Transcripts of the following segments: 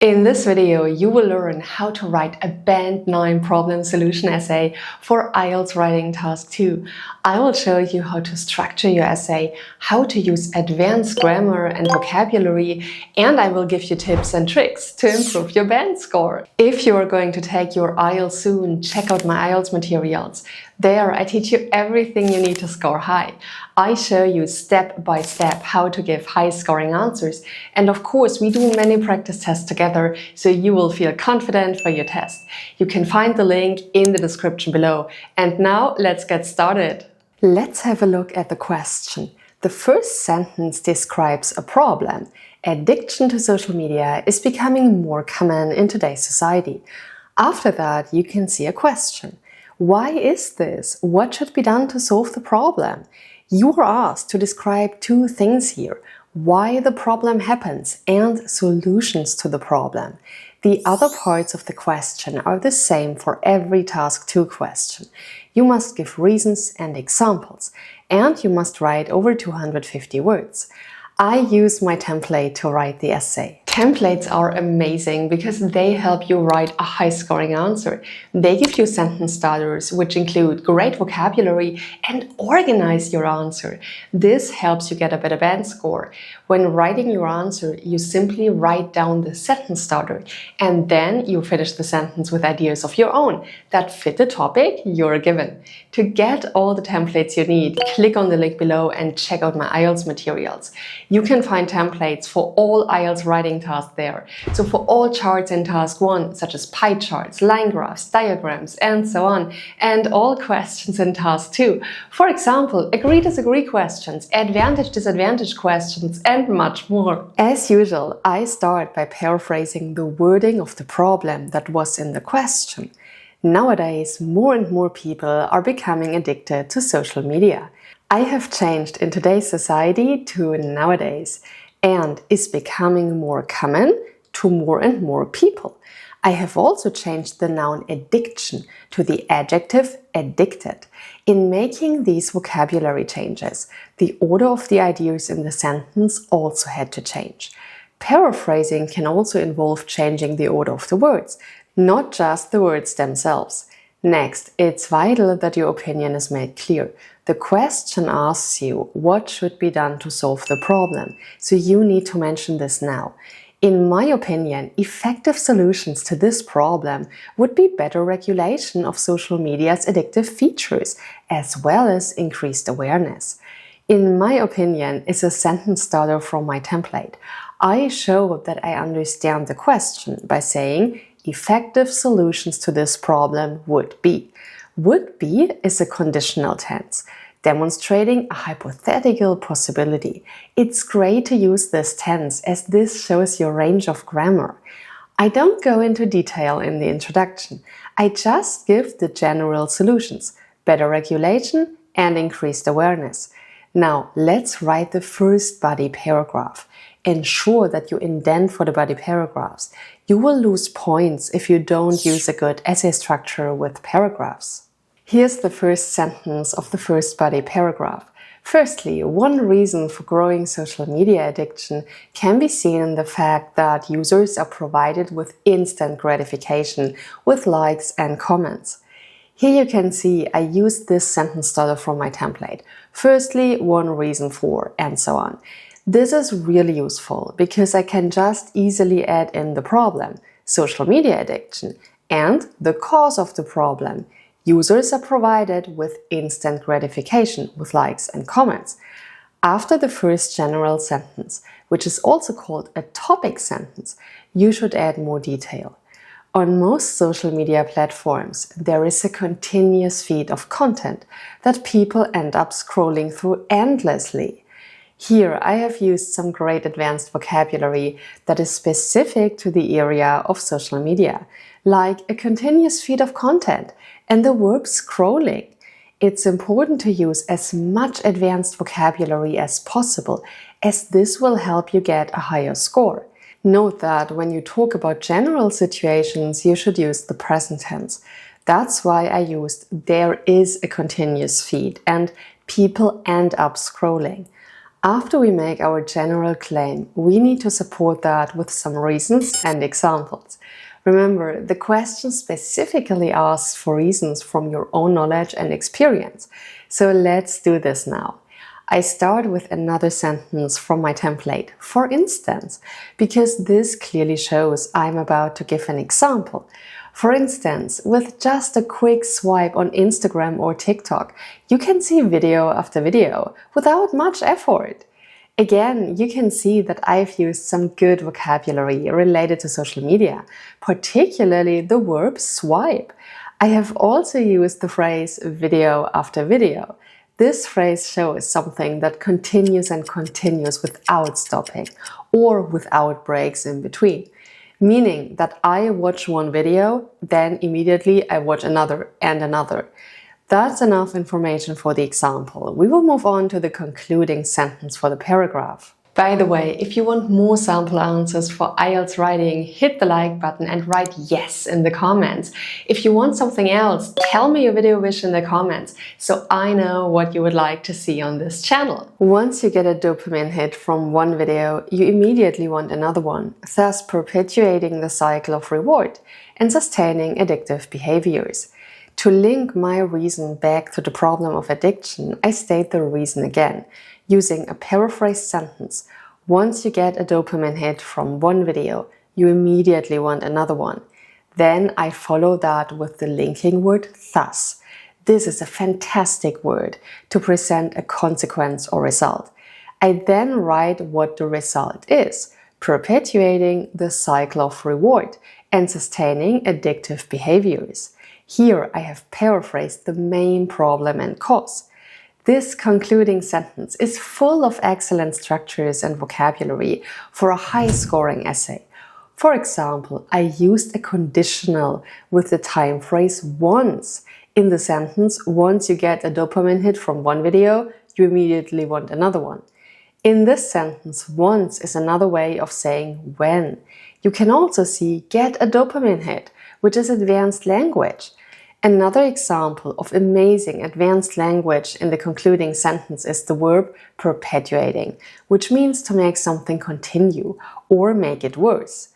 In this video, you will learn how to write a Band 9 problem solution essay for IELTS Writing Task 2. I will show you how to structure your essay, how to use advanced grammar and vocabulary, and I will give you tips and tricks to improve your band score. If you are going to take your IELTS soon, check out my IELTS materials. There, I teach you everything you need to score high. I show you step by step how to give high-scoring answers. And of course, we do many practice tests together, so you will feel confident for your test. You can find the link in the description below. And now, let's get started. Let's have a look at the question. The first sentence describes a problem. Addiction to social media is becoming more common in today's society. After that, you can see a question. Why is this? What should be done to solve the problem? You are asked to describe two things here: why the problem happens and solutions to the problem. The other parts of the question are the same for every Task 2 question. You must give reasons and examples, and you must write over 250 words. I use my template to write the essay. Templates are amazing because they help you write a high-scoring answer. They give you sentence starters, which include great vocabulary, and organize your answer. This helps you get a better band score. When writing your answer, you simply write down the sentence starter, and then you finish the sentence with ideas of your own that fit the topic you're given. To get all the templates you need, click on the link below and check out my IELTS materials. You can find templates for all IELTS writing tasks there. So for all charts in Task 1, such as pie charts, line graphs, diagrams, and so on, and all questions in Task 2. For example, agree-disagree questions, advantage-disadvantage questions, and much more. As usual, I start by paraphrasing the wording of the problem that was in the question. Nowadays, more and more people are becoming addicted to social media. I have changed in today's society to nowadays, and is becoming more common to more and more people. I have also changed the noun addiction to the adjective addicted. In making these vocabulary changes, the order of the ideas in the sentence also had to change. Paraphrasing can also involve changing the order of the words, not just the words themselves. Next, it's vital that your opinion is made clear. The question asks you what should be done to solve the problem, so you need to mention this now. In my opinion, effective solutions to this problem would be better regulation of social media's addictive features, as well as increased awareness. In my opinion is a sentence starter from my template. I show that I understand the question by saying effective solutions to this problem would be. Would be is a conditional tense, demonstrating a hypothetical possibility. It's great to use this tense as this shows your range of grammar. I don't go into detail in the introduction. I just give the general solutions: better regulation and increased awareness. Now, let's write the first body paragraph. Ensure that you indent for the body paragraphs. You will lose points if you don't use a good essay structure with paragraphs. Here's the first sentence of the first body paragraph. Firstly, one reason for growing social media addiction can be seen in the fact that users are provided with instant gratification with likes and comments. Here you can see I used this sentence starter from my template. Firstly, one reason for, and so on. This is really useful because I can just easily add in the problem, social media addiction, and the cause of the problem. Users are provided with instant gratification with likes and comments. After the first general sentence, which is also called a topic sentence, you should add more detail. On most social media platforms, there is a continuous feed of content that people end up scrolling through endlessly. Here I have used some great advanced vocabulary that is specific to the area of social media, like a continuous feed of content and the verb scrolling. It's important to use as much advanced vocabulary as possible, as this will help you get a higher score. Note that when you talk about general situations, you should use the present tense. That's why I used there is a continuous feed and people end up scrolling. After we make our general claim, we need to support that with some reasons and examples. Remember, the question specifically asks for reasons from your own knowledge and experience. So let's do this now. I start with another sentence from my template, for instance, because this clearly shows I'm about to give an example. For instance, with just a quick swipe on Instagram or TikTok, you can see video after video without much effort. Again, you can see that I've used some good vocabulary related to social media, particularly the verb swipe. I have also used the phrase video after video. This phrase shows something that continues and continues without stopping or without breaks in between, meaning that I watch one video, then immediately I watch another and another. That's enough information for the example. We will move on to the concluding sentence for the paragraph. By the way, if you want more sample answers for IELTS writing, hit the like button and write yes in the comments. If you want something else, tell me your video wish in the comments so I know what you would like to see on this channel. Once you get a dopamine hit from one video, you immediately want another one, thus perpetuating the cycle of reward and sustaining addictive behaviors. To link my reason back to the problem of addiction, I state the reason again, using a paraphrased sentence. Once you get a dopamine hit from one video, you immediately want another one. Then I follow that with the linking word thus. This is a fantastic word to present a consequence or result. I then write what the result is, perpetuating the cycle of reward and sustaining addictive behaviors. Here I have paraphrased the main problem and cause. This concluding sentence is full of excellent structures and vocabulary for a high-scoring essay. For example, I used a conditional with the time phrase once. In the sentence, once you get a dopamine hit from one video, you immediately want another one. In this sentence, once is another way of saying when. You can also see get a dopamine hit, which is advanced language. Another example of amazing advanced language in the concluding sentence is the verb perpetuating, which means to make something continue or make it worse.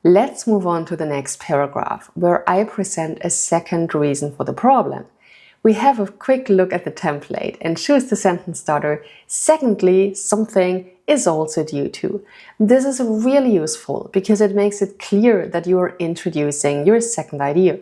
Let's move on to the next paragraph, where I present a second reason for the problem. We have a quick look at the template and choose the sentence starter, secondly, something is also due to. This is really useful because it makes it clear that you are introducing your second idea.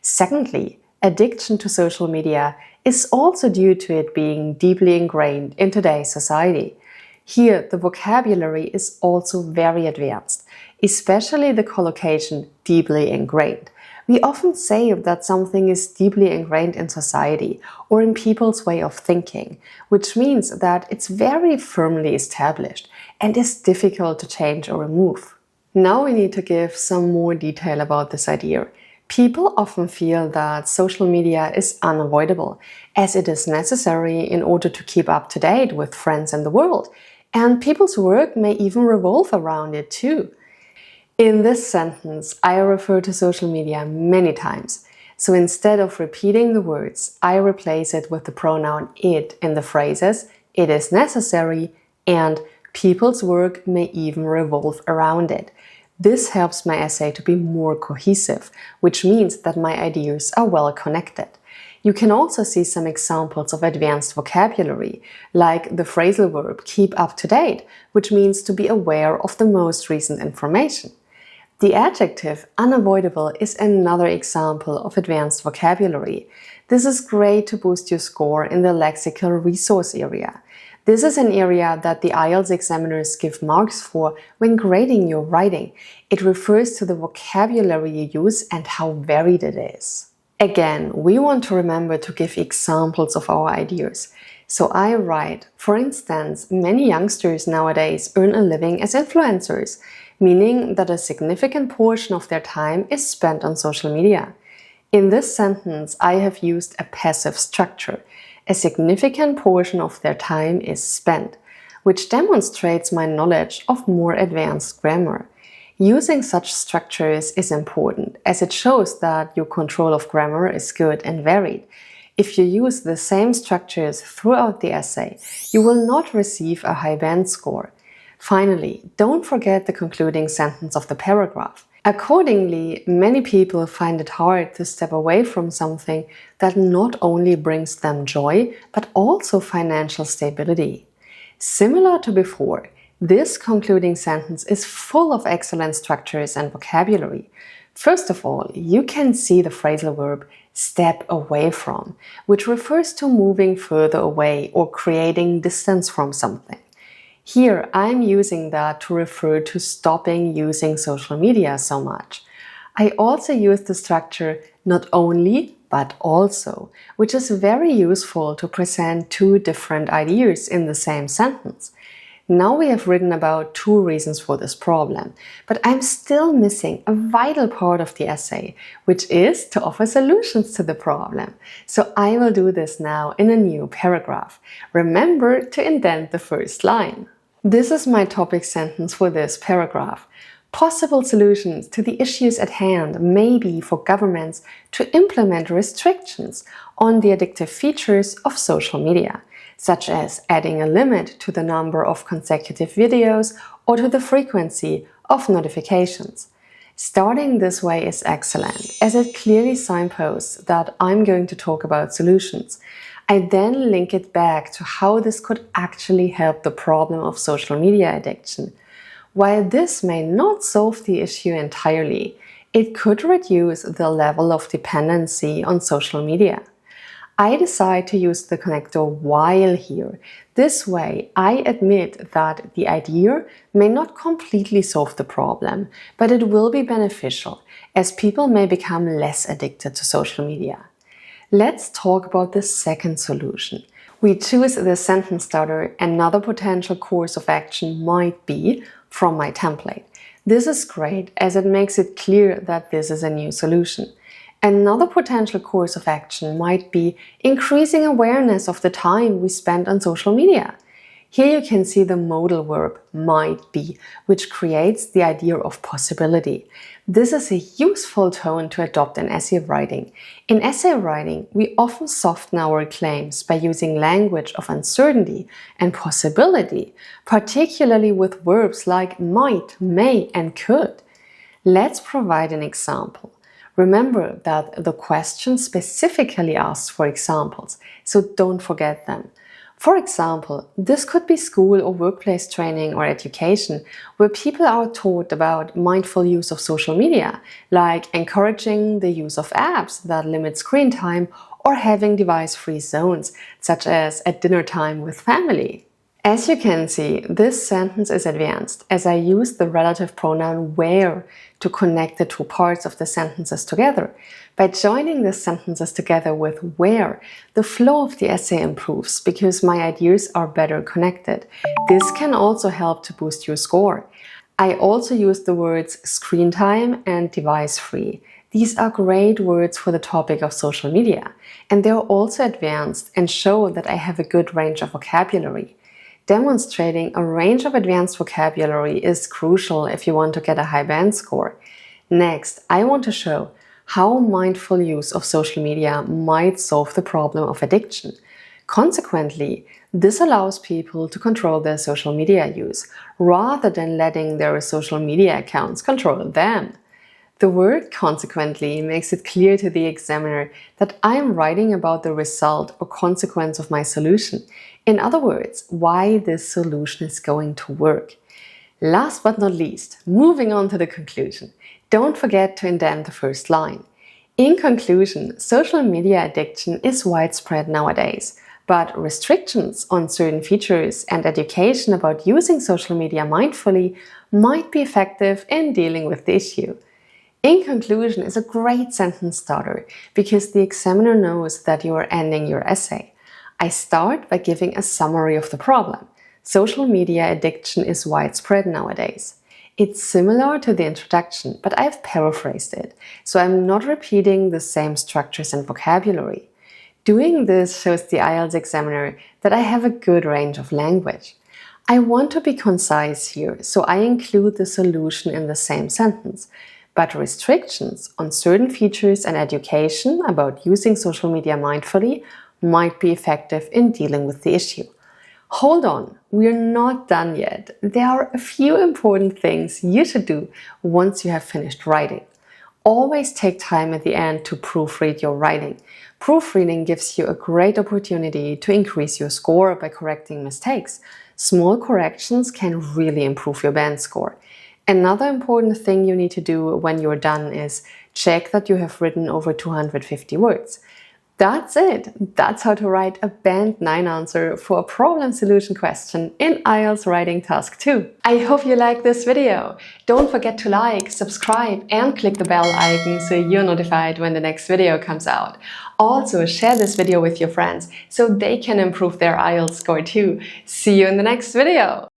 Secondly, addiction to social media is also due to it being deeply ingrained in today's society. Here, the vocabulary is also very advanced, especially the collocation deeply ingrained. We often say that something is deeply ingrained in society or in people's way of thinking, which means that it's very firmly established and is difficult to change or remove. Now we need to give some more detail about this idea. People often feel that social media is unavoidable, as it is necessary in order to keep up to date with friends in the world, and people's work may even revolve around it too. In this sentence, I refer to social media many times, so instead of repeating the words, I replace it with the pronoun it in the phrases "it is necessary" and "people's work may even revolve around it." This helps my essay to be more cohesive, which means that my ideas are well connected. You can also see some examples of advanced vocabulary, like the phrasal verb keep up to date, which means to be aware of the most recent information. The adjective unavoidable is another example of advanced vocabulary. This is great to boost your score in the lexical resource area. This is an area that the IELTS examiners give marks for when grading your writing. It refers to the vocabulary you use and how varied it is. Again, we want to remember to give examples of our ideas. So I write, for instance, many youngsters nowadays earn a living as influencers, meaning that a significant portion of their time is spent on social media. In this sentence, I have used a passive structure. A significant portion of their time is spent, which demonstrates my knowledge of more advanced grammar. Using such structures is important, as it shows that your control of grammar is good and varied. If you use the same structures throughout the essay, you will not receive a high band score. Finally, don't forget the concluding sentence of the paragraph. Accordingly, many people find it hard to step away from something that not only brings them joy, but also financial stability. Similar to before, this concluding sentence is full of excellent structures and vocabulary. First of all, you can see the phrasal verb step away from, which refers to moving further away or creating distance from something. Here, I'm using that to refer to stopping using social media so much. I also use the structure not only, but also, which is very useful to present two different ideas in the same sentence. Now we have written about two reasons for this problem, but I'm still missing a vital part of the essay, which is to offer solutions to the problem. So I will do this now in a new paragraph. Remember to indent the first line. This is my topic sentence for this paragraph. Possible solutions to the issues at hand may be for governments to implement restrictions on the addictive features of social media, such as adding a limit to the number of consecutive videos or to the frequency of notifications. Starting this way is excellent, as it clearly signposts that I'm going to talk about solutions. I then link it back to how this could actually help the problem of social media addiction. While this may not solve the issue entirely, it could reduce the level of dependency on social media. I decide to use the connector while here. This way, I admit that the idea may not completely solve the problem, but it will be beneficial, as people may become less addicted to social media. Let's talk about the second solution. We choose the sentence starter. Another potential course of action might be from my template. This is great, as it makes it clear that this is a new solution. Another potential course of action might be increasing awareness of the time we spend on social media. Here you can see the modal verb might be, which creates the idea of possibility. This is a useful tone to adopt in essay writing. In essay writing, we often soften our claims by using language of uncertainty and possibility, particularly with verbs like might, may, and could. Let's provide an example. Remember that the question specifically asks for examples, so don't forget them. For example, this could be school or workplace training or education, where people are taught about mindful use of social media, like encouraging the use of apps that limit screen time or having device-free zones, such as at dinner time with family. As you can see, this sentence is advanced, as I use the relative pronoun where to connect the two parts of the sentences together. By joining the sentences together with where, the flow of the essay improves because my ideas are better connected. This can also help to boost your score. I also use the words screen time and device free. These are great words for the topic of social media, and they are also advanced and show that I have a good range of vocabulary. Demonstrating a range of advanced vocabulary is crucial if you want to get a high band score. Next, I want to show how mindful use of social media might solve the problem of addiction. Consequently, this allows people to control their social media use, rather than letting their social media accounts control them. The word consequently makes it clear to the examiner that I am writing about the result or consequence of my solution. In other words, why this solution is going to work. Last but not least, moving on to the conclusion. Don't forget to indent the first line. In conclusion, social media addiction is widespread nowadays, but restrictions on certain features and education about using social media mindfully might be effective in dealing with the issue. In conclusion is a great sentence starter because the examiner knows that you are ending your essay. I start by giving a summary of the problem. Social media addiction is widespread nowadays. It's similar to the introduction, but I've paraphrased it, so I'm not repeating the same structures and vocabulary. Doing this shows the IELTS examiner that I have a good range of language. I want to be concise here, so I include the solution in the same sentence. but restrictions on certain features and education about using social media mindfully might be effective in dealing with the issue. Hold on, we're not done yet. There are a few important things you should do once you have finished writing. Always take time at the end to proofread your writing. Proofreading gives you a great opportunity to increase your score by correcting mistakes. Small corrections can really improve your band score. Another important thing you need to do when you're done is check that you have written over 250 words. That's it. That's how to write a Band 9 answer for a problem solution question in IELTS Writing Task 2. I hope you liked this video. Don't forget to like, subscribe and click the bell icon so you're notified when the next video comes out. Also, share this video with your friends so they can improve their IELTS score too. See you in the next video.